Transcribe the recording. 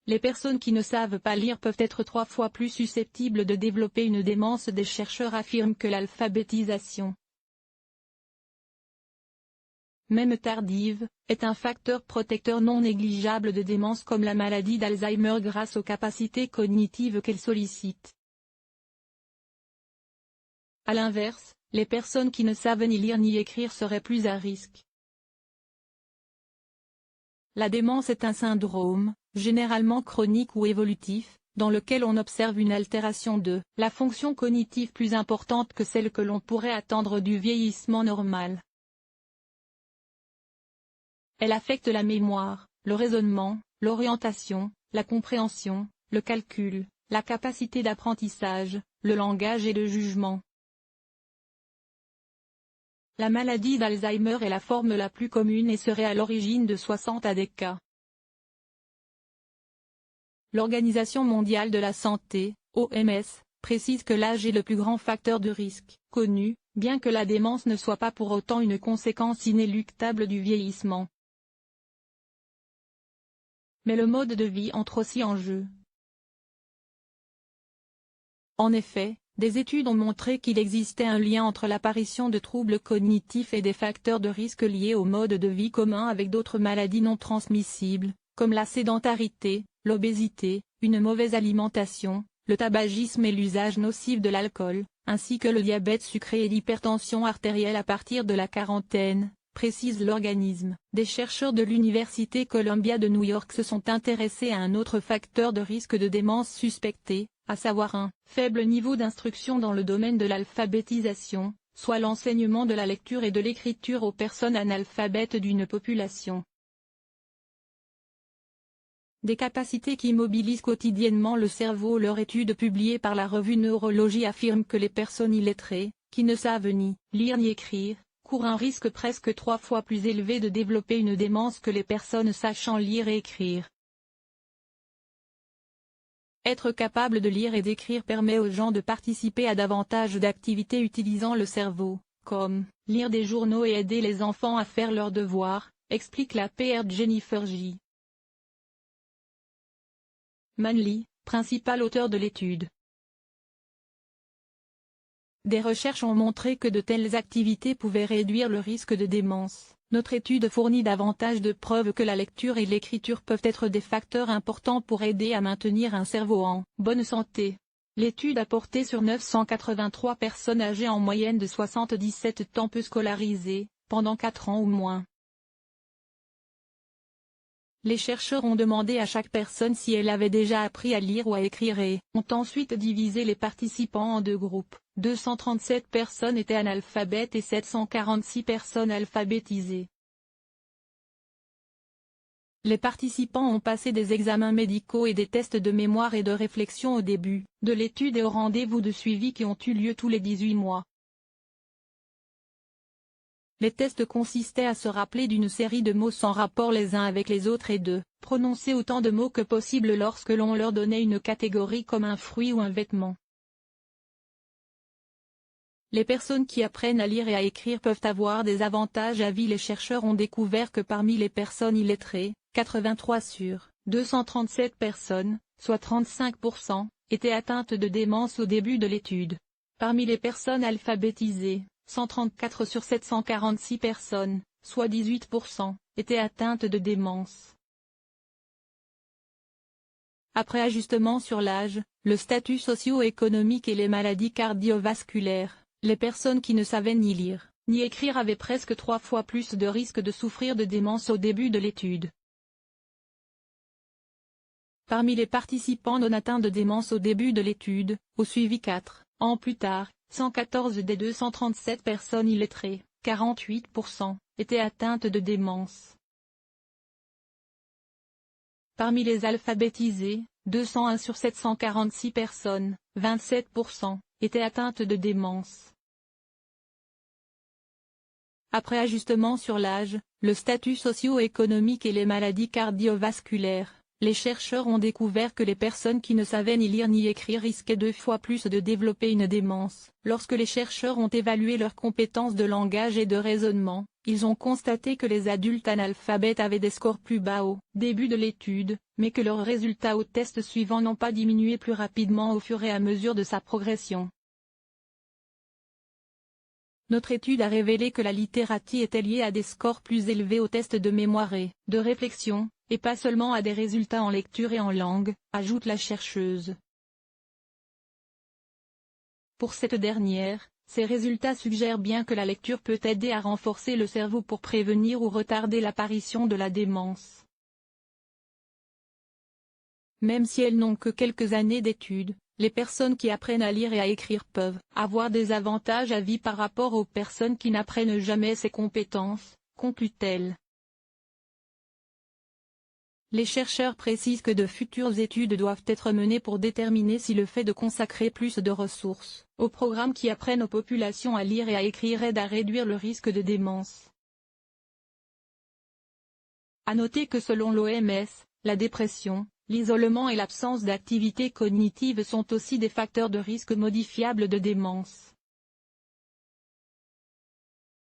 Les personnes qui ne savent pas lire peuvent être 3 fois plus susceptibles de développer une démence. Des chercheurs affirment que l'alphabétisation, même tardive, est un facteur protecteur non négligeable de démence comme la maladie d'Alzheimer grâce aux capacités cognitives qu'elle sollicite. A l'inverse, les personnes qui ne savent ni lire ni écrire seraient plus à risque. La démence est un syndrome, généralement chronique ou évolutif, dans lequel on observe une altération de la fonction cognitive plus importante que celle que l'on pourrait attendre du vieillissement normal. Elle affecte la mémoire, le raisonnement, l'orientation, la compréhension, le calcul, la capacité d'apprentissage, le langage et le jugement. La maladie d'Alzheimer est la forme la plus commune et serait à l'origine de 60 à des cas. L'Organisation mondiale de la santé, OMS, précise que l'âge est le plus grand facteur de risque connu, bien que la démence ne soit pas pour autant une conséquence inéluctable du vieillissement. Mais le mode de vie entre aussi en jeu. En effet, des études ont montré qu'il existait un lien entre l'apparition de troubles cognitifs et des facteurs de risque liés au mode de vie commun avec d'autres maladies non transmissibles, comme la sédentarité, l'obésité, une mauvaise alimentation, le tabagisme et l'usage nocif de l'alcool, ainsi que le diabète sucré et l'hypertension artérielle à partir de la quarantaine, précise l'organisme. Des chercheurs de l'Université Columbia de New York se sont intéressés à un autre facteur de risque de démence suspecté, à savoir un faible niveau d'instruction dans le domaine de l'alphabétisation, soit l'enseignement de la lecture et de l'écriture aux personnes analphabètes d'une population. Des capacités qui mobilisent quotidiennement le cerveau. Leur étude publiée par la revue Neurologie affirme que les personnes illettrées, qui ne savent ni lire ni écrire, courent un risque presque 3 fois plus élevé de développer une démence que les personnes sachant lire et écrire. Être capable de lire et d'écrire permet aux gens de participer à davantage d'activités utilisant le cerveau, comme lire des journaux et aider les enfants à faire leurs devoirs, explique la Pr Jennifer J. Manley, principal auteur de l'étude. Des recherches ont montré que de telles activités pouvaient réduire le risque de démence. Notre étude fournit davantage de preuves que la lecture et l'écriture peuvent être des facteurs importants pour aider à maintenir un cerveau en bonne santé. L'étude a porté sur 983 personnes âgées en moyenne de 77 ans peu scolarisées, pendant 4 ans ou moins. Les chercheurs ont demandé à chaque personne si elle avait déjà appris à lire ou à écrire et ont ensuite divisé les participants en 2 groupes. 237 personnes étaient analphabètes et 746 personnes alphabétisées. Les participants ont passé des examens médicaux et des tests de mémoire et de réflexion au début de l'étude et au rendez-vous de suivi qui ont eu lieu tous les 18 mois. Les tests consistaient à se rappeler d'une série de mots sans rapport les uns avec les autres et de prononcer autant de mots que possible lorsque l'on leur donnait une catégorie comme un fruit ou un vêtement. Les personnes qui apprennent à lire et à écrire peuvent avoir des avantages à vie. Les chercheurs ont découvert que parmi les personnes illettrées, 83 sur 237 personnes, soit 35%, étaient atteintes de démence au début de l'étude. Parmi les personnes alphabétisées, 134 sur 746 personnes, soit 18%, étaient atteintes de démence. Après ajustement sur l'âge, le statut socio-économique et les maladies cardiovasculaires, les personnes qui ne savaient ni lire, ni écrire avaient presque 3 fois plus de risques de souffrir de démence au début de l'étude. Parmi les participants non atteints de démence au début de l'étude, au suivi 4 ans plus tard, 114 des 237 personnes illettrées, 48%, étaient atteintes de démence. Parmi les alphabétisés, 201 sur 746 personnes, 27%, étaient atteintes de démence. Après ajustement sur l'âge, le statut socio-économique et les maladies cardiovasculaires, les chercheurs ont découvert que les personnes qui ne savaient ni lire ni écrire risquaient 2 fois plus de développer une démence. Lorsque les chercheurs ont évalué leurs compétences de langage et de raisonnement, ils ont constaté que les adultes analphabètes avaient des scores plus bas au début de l'étude, mais que leurs résultats au test suivant n'ont pas diminué plus rapidement au fur et à mesure de sa progression. Notre étude a révélé que la littératie était liée à des scores plus élevés aux tests de mémoire et de réflexion, et pas seulement à des résultats en lecture et en langue, ajoute la chercheuse. Pour cette dernière, ces résultats suggèrent bien que la lecture peut aider à renforcer le cerveau pour prévenir ou retarder l'apparition de la démence. Même si elles n'ont que quelques années d'études, les personnes qui apprennent à lire et à écrire peuvent avoir des avantages à vie par rapport aux personnes qui n'apprennent jamais ces compétences, conclut-elle. Les chercheurs précisent que de futures études doivent être menées pour déterminer si le fait de consacrer plus de ressources aux programmes qui apprennent aux populations à lire et à écrire aide à réduire le risque de démence. À noter que selon l'OMS, la dépression, l'isolement et l'absence d'activité cognitive sont aussi des facteurs de risque modifiables de démence.